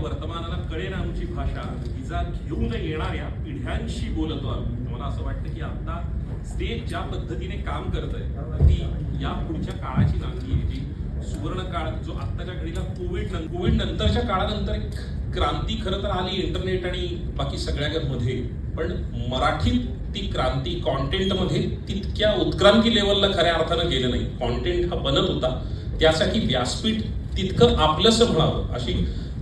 वर्तमानाला कळेना आमची भाषा तिचा घेऊन येणाऱ्या पिढ्यांशी बोलतो आम्ही. मला असं वाटतं की आता स्टेज ज्या पद्धतीने काम करत आहे ती या पुढच्या काळाची नांदी आहे. जी सुवर्ण काळ जो आत्ताच्या घडीला कोविड नंतरच्या काळानंतर एक क्रांती खरं तर आली इंटरनेट आणि बाकी सगळ्यामध्ये, पण मराठीत ती क्रांती कॉन्टेंटमध्ये तितक्या उत्क्रांती लेवलला खऱ्या अर्थानं गेलं नाही. कॉन्टेंट हा बनत होता, त्यासाठी व्यासपीठ तितकं आपलंसं म्हणावं अशी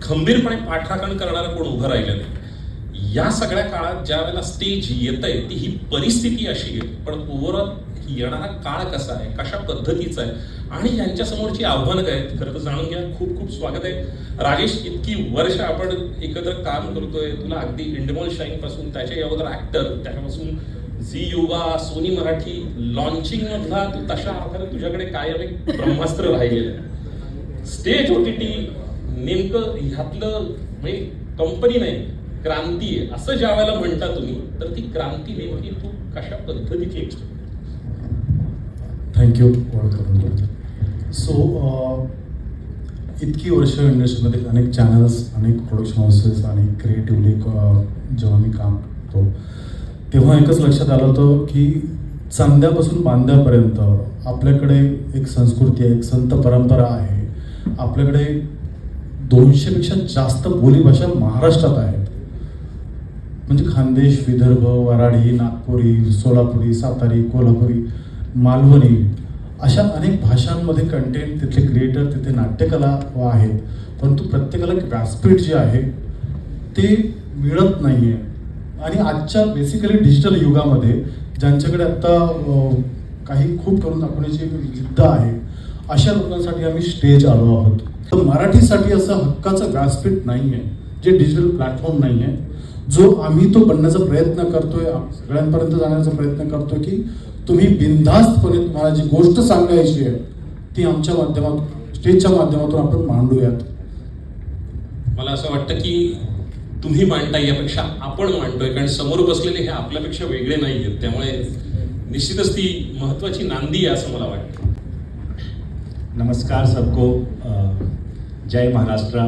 खंबीरपणे पाठराखण करणारं कोण उभं राहिलं नाही. या सगळ्या काळात ज्या वेळेला स्टेज येतंय ती ही परिस्थिती अशी आहे, पण ओव्हरऑल येणारा काळ कसा आहे, कशा पद्धतीचा आहे आणि यांच्या समोरची आव्हानं काय आहेत खरं तर जाणून घ्या. खूप खूप स्वागत आहे राजेश. इतकी वर्ष आपण एकत्र काम करतोय, तुला अगदी इंडमॉल शाईन पासून त्याच्या अगोदर ऍक्टर, त्याच्यापासून झी युवा, सोनी मराठी लॉन्चिंग मधला तू तशा अर्थाने तुझ्याकडे कायम एक ब्रह्मास्त्र राहिलेलं आहे. स्टेज ओटीटी नेमकं ह्यातलं म्हणजे कंपनी नाही क्रांती आहे असं ज्या वेळेला म्हणता तुम्ही, तर ती क्रांती नेमकी तू कशा पद्धतीची एक्सप्लेन? थँक्यू ओळख करून दिली. सो इतकी वर्ष इंडस्ट्रीमध्ये अनेक चॅनल्स, अनेक प्रोडक्शन हाऊसेस आणि क्रिएटिव्हली जेव्हा मी काम करतो तेव्हा एकच लक्षात आलं होतं की चांद्यापासून बांद्यापर्यंत आपल्याकडे एक संस्कृती आहे, एक संत परंपरा आहे. आपल्याकडे 200पेक्षा जास्त बोलीभाषा महाराष्ट्रात आहेत. म्हणजे खानदेश, विदर्भ, वराडी, नागपुरी, सोलापुरी, सातारी, कोल्हापुरी, मालवणी अशा अनेक भाषांमध्ये कंटेंट, तिथले क्रिएटर, तिथे नाट्यकला आहेत. परंतु प्रत्येकाला व्यासपीठ जे आहे ते मिळत नाही आहे. आणि आजच्या बेसिकली डिजिटल युगामध्ये ज्यांच्याकडे आत्ता काही खूप करून दाखवण्याची जिद्द आहे अशा लोकांसाठी आम्ही स्टेज आलो आहोत. तर मराठीसाठी असं हक्काचं व्यासपीठ नाही आहे, जे डिजिटल प्लॅटफॉर्म नाही आहे, जो आम्ही तो बनण्याचा प्रयत्न करतोय, सगळ्यांपर्यंत जाण्याचा प्रयत्न करतोय की तुम्ही बिनधास्तपणे तुम्हाला जी गोष्ट सांगायची आहे ती आमच्या माध्यमातून, स्टेजच्या माध्यमातून आपण मांडूयात. मला असं वाटतं की तुम्ही मांडताय यापेक्षा आपण मांडतोय, कारण समोर बसलेले हे आपल्यापेक्षा वेगळे नाही आहेत. त्यामुळे निश्चितच ती महत्वाची नांदी आहे असं मला वाटतं. नमस्कार सबको, जय महाराष्ट्र.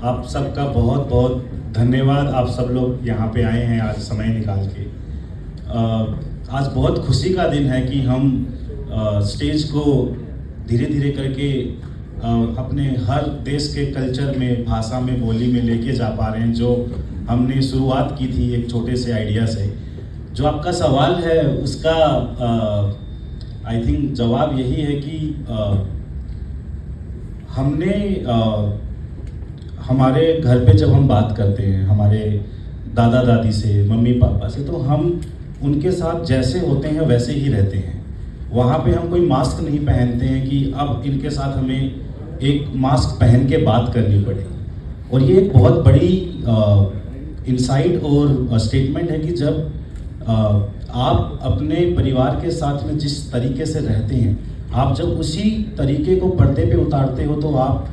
आप सबका बहुत बहुत धन्यवाद. आप सब लोग यहाँ पे आए हैं आज समय निकाल के. आज बहुत खुशी का दिन है कि हम स्टेज को धीरे धीरे करके अपने हर देश के कल्चर में, भाषा में, बोली में लेके जा पा रहे हैं. जो हमने शुरुआत की थी एक छोटे से आइडिया से. जो आपका सवाल है उसका आई थिंक जवाब यही है कि हमने हमारे घर पे जब हम बात करते हैं हमारे दादा दादी से, मम्मी पापा से, तो हम उनके साथ जैसे होते हैं वैसे ही रहते हैं. वहाँ पे हम कोई मास्क नहीं पहनते हैं कि अब इनके साथ हमें एक मास्क पहन के बात करनी पड़े. और ये एक बहुत बड़ी इंसाइट और स्टेटमेंट है कि जब आप अपने परिवार के साथ में जिस तरीके से रहते हैं, आप जब उसी तरीके को पर्दे पे उतारते हो तो आप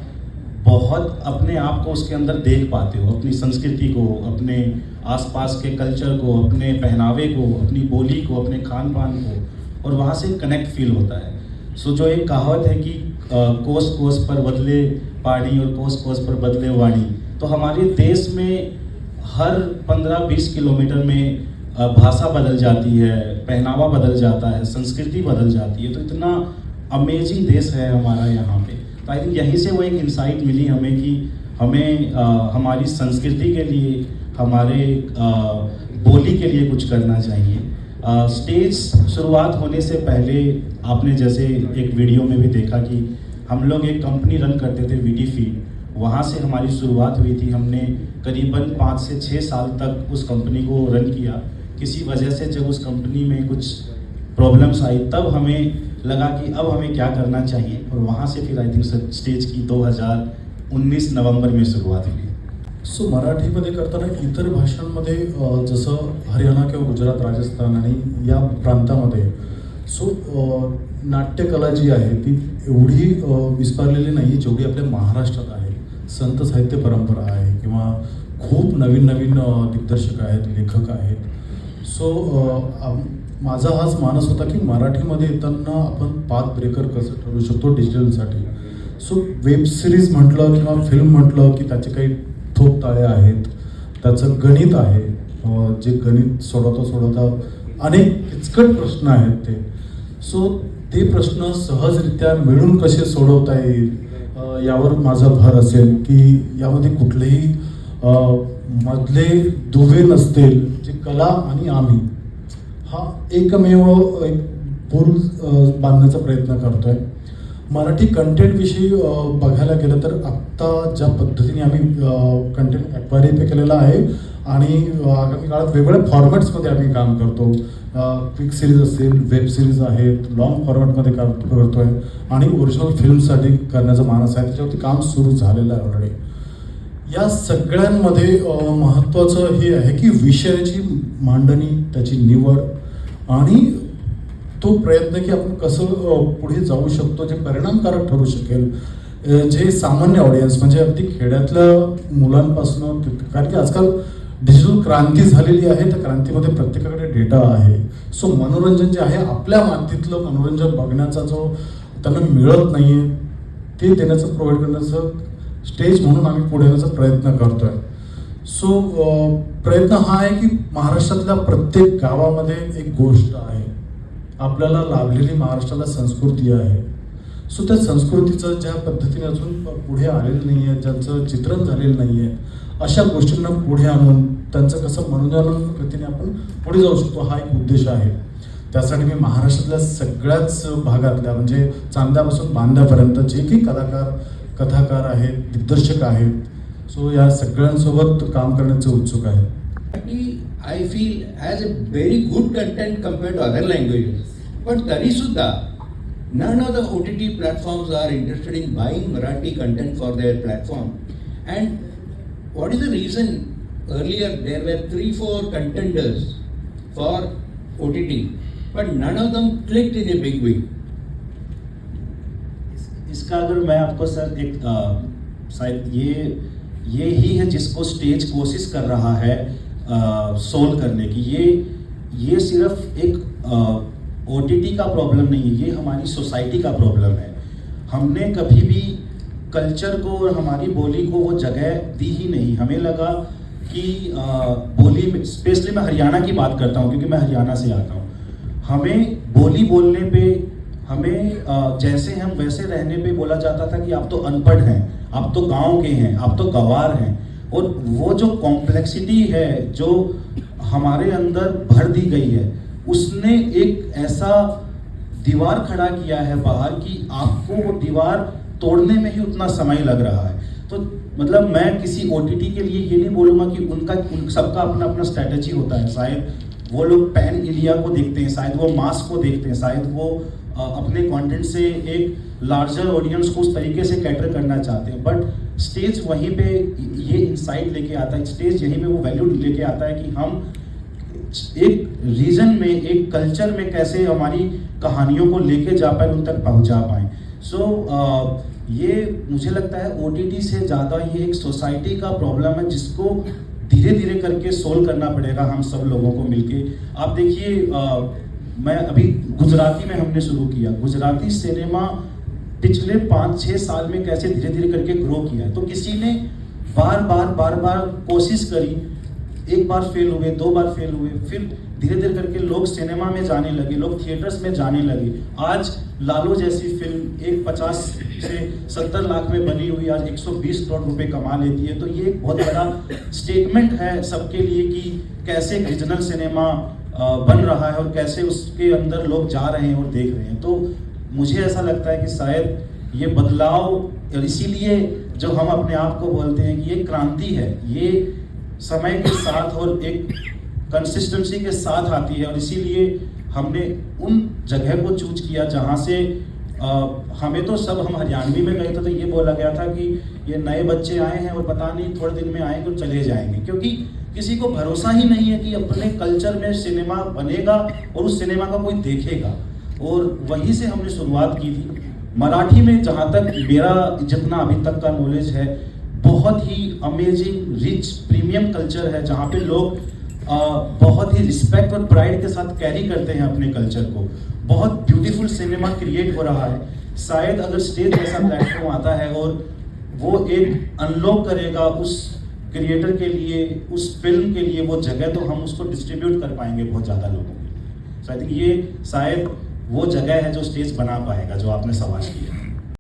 बहुत अपने आप को उसके अंदर देख पाते हो, अपनी संस्कृति को, अपने आसपास के कल्चर को, अपने पहनावे को, अपनी बोली को, अपने खान पान को, और वहाँ से कनेक्ट फील होता है. सो जो एक कहावत है कि कोस कोस पर बदले पानी और कोस कोस पर बदले वाणी, तो हमारे देश में हर 15-20 किलोमीटर में भाषा बदल जाती है, पहनावा बदल जाता है, संस्कृति बदल जाती है. तो इतना अमेजिंग देश है हमारा यहाँ पे. तो आई थिंक यहीं से वो एक इंसाइट मिली हमें कि हमें हमारी संस्कृति के लिए, हमारे बोली के लिए कुछ करना चाहिए. स्टेज शुरुआत होने से पहले आपने जैसे एक वीडियो में भी देखा कि हम लोग एक कंपनी रन करते थे, वीडी फीड. वहाँ से हमारी शुरुआत हुई थी. हमने करीबन 5 से 6 साल तक उस कंपनी को रन किया. किसी वजह से जब उस कंपनी में कुछ प्रॉब्लम्स आई तब हमें लगा कि अब हमें क्या करना चाहिए, और वहाँ से फिर आई थिंक स्टेज की 2019 नवंबर में सुरुवात हुई. सो मराठीमध्ये करताना इतर भाषांमध्ये जसं हरियाणा किंवा गुजरात, राजस्थान आणि या प्रांतामध्ये नाट्यकला जी आहे ती एवढी विस्तारलेली नाही आहे जेवढी आपल्या महाराष्ट्रात आहे. संत साहित्य परंपरा आहे किंवा खूप नवीन नवीन दिग्दर्शक आहेत, लेखक आहेत. सो माझा हाच मानस होता की मराठीमध्ये येताना आपण पाथ ब्रेकर कसं ठरू शकतो डिजिटलसाठी. सो वेब सिरीज म्हटलं किंवा फिल्म म्हटलं की त्याचे काही ठोकताळे आहेत, त्याचं गणित आहे, जे गणित सोडवता अनेक किचकट प्रश्न आहेत ते. सो ते प्रश्न सहजरित्या मिळून कसे सोडवता येईल यावर माझा भर असेल, की यामध्ये कुठलेही मधले दुवे नसतील. जे कला आणि आम्ही हा एकमेव एक पूल बांधण्याचा प्रयत्न करतोय. मराठी कंटेंटविषयी बघायला गेलं तर आत्ता ज्या पद्धतीने आम्ही कंटेंट ॲक्वायरी केलेला आहे आणि आगामी काळात वेगवेगळ्या फॉर्मॅट्समध्ये आम्ही काम करतो. क्विक सिरीज असेल, वेब सिरीज आहेत, लॉंग फॉर्मॅटमध्ये काम करतोय आणि ओरिजिनल फिल्मसाठी करण्याचा मानस आहे. त्याच्यावरती काम सुरू झालेलं आहे ऑलरेडी. या सगळ्यांमध्ये महत्त्वाचं हे आहे की विषयाची मांडणी, त्याची निवड आणि तो प्रयत्न की आपण कसं पुढे जाऊ शकतो, जे परिणामकारक ठरू शकेल, जे सामान्य ऑडियन्स म्हणजे अगदी खेड्यातल्या मुलांपासून, कारण की आजकाल डिजिटल क्रांती झालेली आहे. त्या क्रांतीमध्ये प्रत्येकाकडे डेटा आहे. सो मनोरंजन जे आहे, आपल्या मातीतलं मनोरंजन बघण्याचा जो त्यांना मिळत नाही आहे ते देण्याचं, प्रोव्हाइड करण्याचं स्टेज म्हणून आम्ही पुढे येण्याचा प्रयत्न करतोय. सो प्रयत्न हा आहे की महाराष्ट्रातल्या प्रत्येक गावामध्ये एक गोष्ट आहे, आपल्याला लाभलेली महाराष्ट्राला संस्कृती आहे. सो त्या संस्कृतीचं ज्या पद्धतीने अजून पुढे आलेलं नाही आहे, ज्यांचं चित्रण झालेलं नाही आहे, अशा गोष्टींना पुढे आणून त्यांचं कसं मनोरंजन पद्धतीने आपण पुढे जाऊ शकतो, हा एक उद्देश आहे. त्यासाठी मी महाराष्ट्रातल्या सगळ्याच भागातल्या म्हणजे चांद्यापासून बांद्यापर्यंत जे काही कथाकार आहेत, दिग्दर्शक आहेत, सो या सगळ्यांसोबत काम करण्याचं उत्सुक आहे. I feel has a very good content compared to other languages. But tari sudha, none of the OTT platforms are interested in buying Marathi content for their platform. And what is the reason? Earlier there were 3-4 contenders for OTT, but none of them clicked in a big way. इसका अगर मैं आपको sir एक शायद ये ही है जिसको stage कोशिश कर रहा है सोल्व करने की. ये सिर्फ एक OTT का प्रॉब्लम नहीं है, ये हमारी सोसाइटी का प्रॉब्लम है. हमने कभी भी कल्चर को और हमारी बोली को वो जगह दी ही नहीं. हमें लगा कि बोली में, स्पेशली मैं हरियाणा की बात करता हूँ क्योंकि मैं हरियाणा से आता हूँ, हमें बोली बोलने पे, हमें जैसे हम वैसे रहने पे बोला जाता था कि आप तो अनपढ़ हैं, आप तो गांव के हैं, आप तो गंवार हैं. और वो जो कॉम्प्लेक्सिटी है जो हमारे अंदर भर दी गई है, उसने एक ऐसा दीवार खड़ा किया है बाहर कि आपको वो दीवार तोड़ने में ही उतना समय लग रहा है. तो मतलब मैं किसी OTT के लिए ये नहीं बोलूँगा कि उन सबका अपना अपना स्ट्रैटेजी होता है. शायद वो लोग पैन इंडिया को देखते हैं, शायद वो मास को देखते हैं, शायद वो अपने कंटेंट से एक लार्जर ऑडियंस को उस तरीके से कैटर करना चाहते हैं. बट स्टेज वहीं पे ये इंसाइट लेके आता है, स्टेज यहीं पे वो वैल्यू लेके आता है कि हम एक रीजन में, एक कल्चर में कैसे हमारी कहानियों को लेके जा पाए, उन तक पहुंचा पाए. सो ये मुझे लगता है OTT से ज़्यादा ये एक सोसाइटी का प्रॉब्लम है जिसको धीरे धीरे करके सोल्व करना पड़ेगा हम सब लोगों को मिलके. आप देखिए, मैं अभी गुजराती में हमने शुरू किया. गुजराती सिनेमा पिछले 5-6 साल में कैसे धीरे धीरे करके ग्रो किया है. तो किसी ने बार बार कोशिश करी, एक बार फेल हुए, 2 बार फेल हुए, फिर धीरे धीरे करके लोग सिनेमा में जाने लगे, लोग थिएटर्स में जाने लगे. आज लालो जैसी फिल्म एक 50 से 70 लाख में बनी हुई आज 120 करोड़ रुपए कमा लेती है. तो ये एक बहुत बड़ा स्टेटमेंट है सबके लिए कि कैसे एक रीजनल सिनेमा बन रहा है और कैसे उसके अंदर लोग जा रहे हैं और देख रहे हैं. तो मुझे ऐसा लगता है कि शायद ये बदलाव, और इसीलिए जो हम अपने आप को बोलते हैं कि ये क्रांति है, ये समय के साथ और एक कंसिस्टेंसी के साथ आती है. और इसीलिए हमने उन जगह को चूज किया जहाँ से हमें तो सब, हम हरियाणवी में गए थे तो ये बोला गया था कि ये नए बच्चे आए हैं और पता नहीं थोड़े दिन में आएंगे और चले जाएंगे, क्योंकि किसी को भरोसा ही नहीं है कि अपने कल्चर में सिनेमा बनेगा और उस सिनेमा का कोई देखेगा. और वहीं से हमने शुरुआत की थी. मराठी में जहाँ तक मेरा जितना अभी तक का नॉलेज है, बहुत ही अमेजिंग रिच प्रीमियम कल्चर है जहाँ पे लोग बहुत ही रिस्पेक्ट और प्राइड के साथ कैरी करते हैं अपने कल्चर को. बहुत ब्यूटीफुल सिनेमा क्रिएट हो रहा है. शायद अगर स्टेज जैसा प्लेटफॉर्म आता है और वो एक अनलॉक करेगा उस क्रिएटर के लिए, उस फिल्म के लिए वो जगह तो हम उसको डिस्ट्रीब्यूट कर पाएंगे बहुत ज़्यादा लोगों के लिए। सो आई थिंक ये शायद वो जगह है जो स्टेज बना पाएगा, जो आपने सवाल किया।